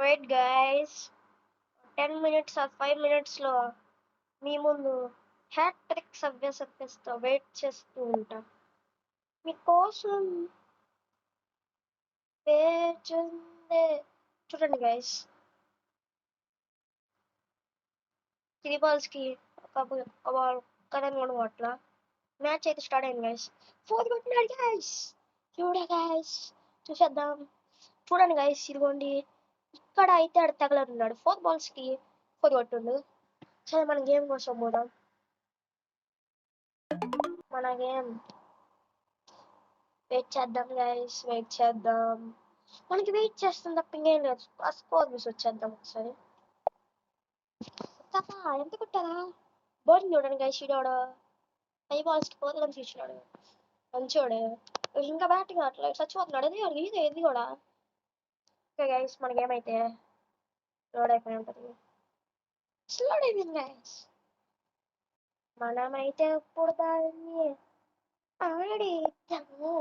Wait guys 10 minutes are 5 minutesలో మీ ముందు hat trick సభ్యసభ్యస్తో wait చేస్తూ ఉంటా మీకోసం వేచుందే. చూడండి గైస్, 3 balls-కి ఒక బాల్ కరెంట్ కూడా కొట్ల మ్యాచ్ అయితే స్టార్ట్ అయింది గైస్. 4 కొట్టినాడు గైస్. గైస్ చూసేద్దాం. చూడండి గైస్, ఇదిగోండి ఇక్కడ అయితే ఆడ తగలడున్నాడు. 4 balls-కి 4 కొట్టుండు. సరే మన గేమ్ కోసం పోదాం. మన గేమ్ వెయిట్ చేద్దాం గైస్, వెయిట్ చేద్దాం. మనకి వెయిట్ చేస్తుంది తప్ప ఇంకేం లేదు. ఆ స్కోర్ చూసి వచ్చేద్దాం ఒకసారి. ఎంత కొట్టారా బోర్ని చూడండి గైస్. ఈడోడు 5 balls-కి 4 runs ఇచ్చినాడు. మంచోడే. ఇంకా బ్యాటింగ్ అట్లా చచ్చిపోతున్నాడు. ఇది కూడా. ఓకే గైస్, మన గేమ్ అయితే లోడ్ అయిపోయి ఉంటుంది. లోడ్ అయిపోయింది గైస్. మనమైతే ఇప్పుడు దాన్ని ఆడిద్దాము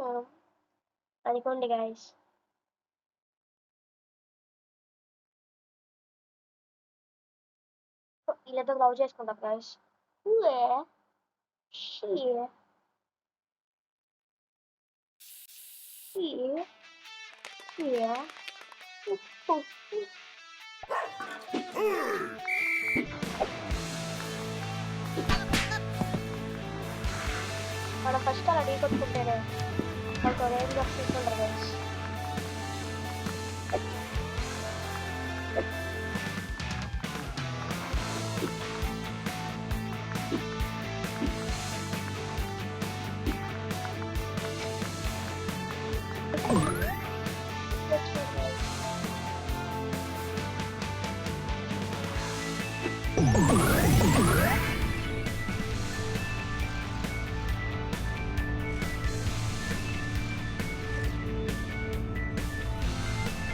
అనుకోండి గైస్. వీళ్ళతో లవ్ చేసుకుంటాం గైస్. మనం ఫస్ట్ అలా ఢీ కొట్టుకుంటేనే వాళ్ళతో రేంజ్ ఆఫ్ తీసుకుంటారు గైస్.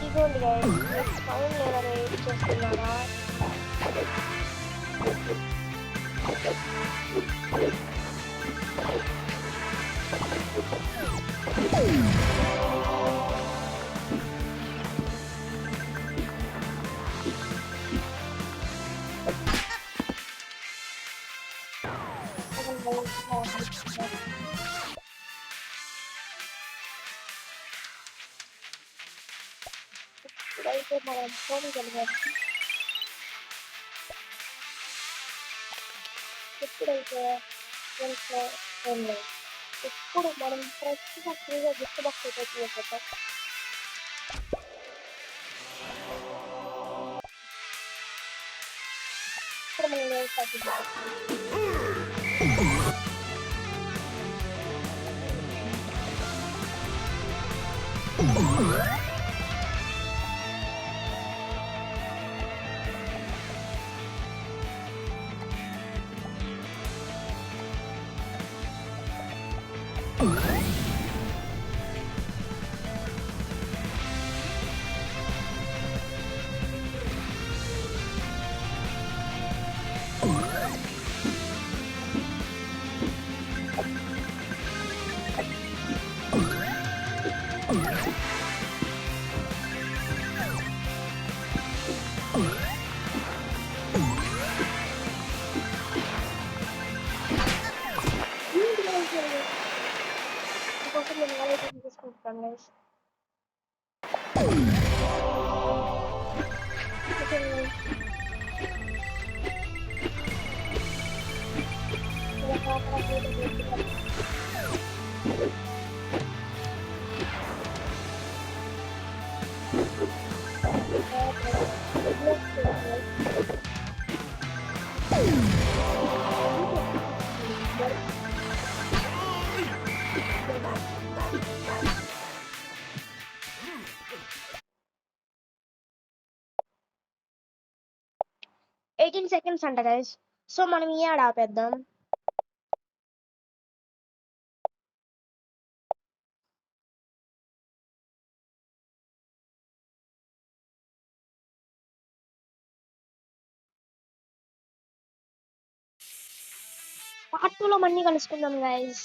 ఇదిగోండి గైస్, నెక్స్ట్ పౌండ్ లేదా వెయిట్ చేస్తున్నారా? ఇప్పుడైతే మనం పోనీగలిగాం. ఎప్పుడైతే ఇప్పుడు మనం ఫ్రెష్గా ఫ్రీగా గిఫ్ట్ బాక్స్ అయితే తీయకపోతాం. ఇప్పుడు మనం ఏం తగ్గిపోతాం. ఇంకోసం నేను వాళ్ళైతే తీసుకుంటాను గైస్. $18 seconds అంట గైస్. సో మనం ఈ ఆడ ఆపేద్దాం. పార్ట్ 2లో మళ్ళీ కలుసుకుందాం గైస్.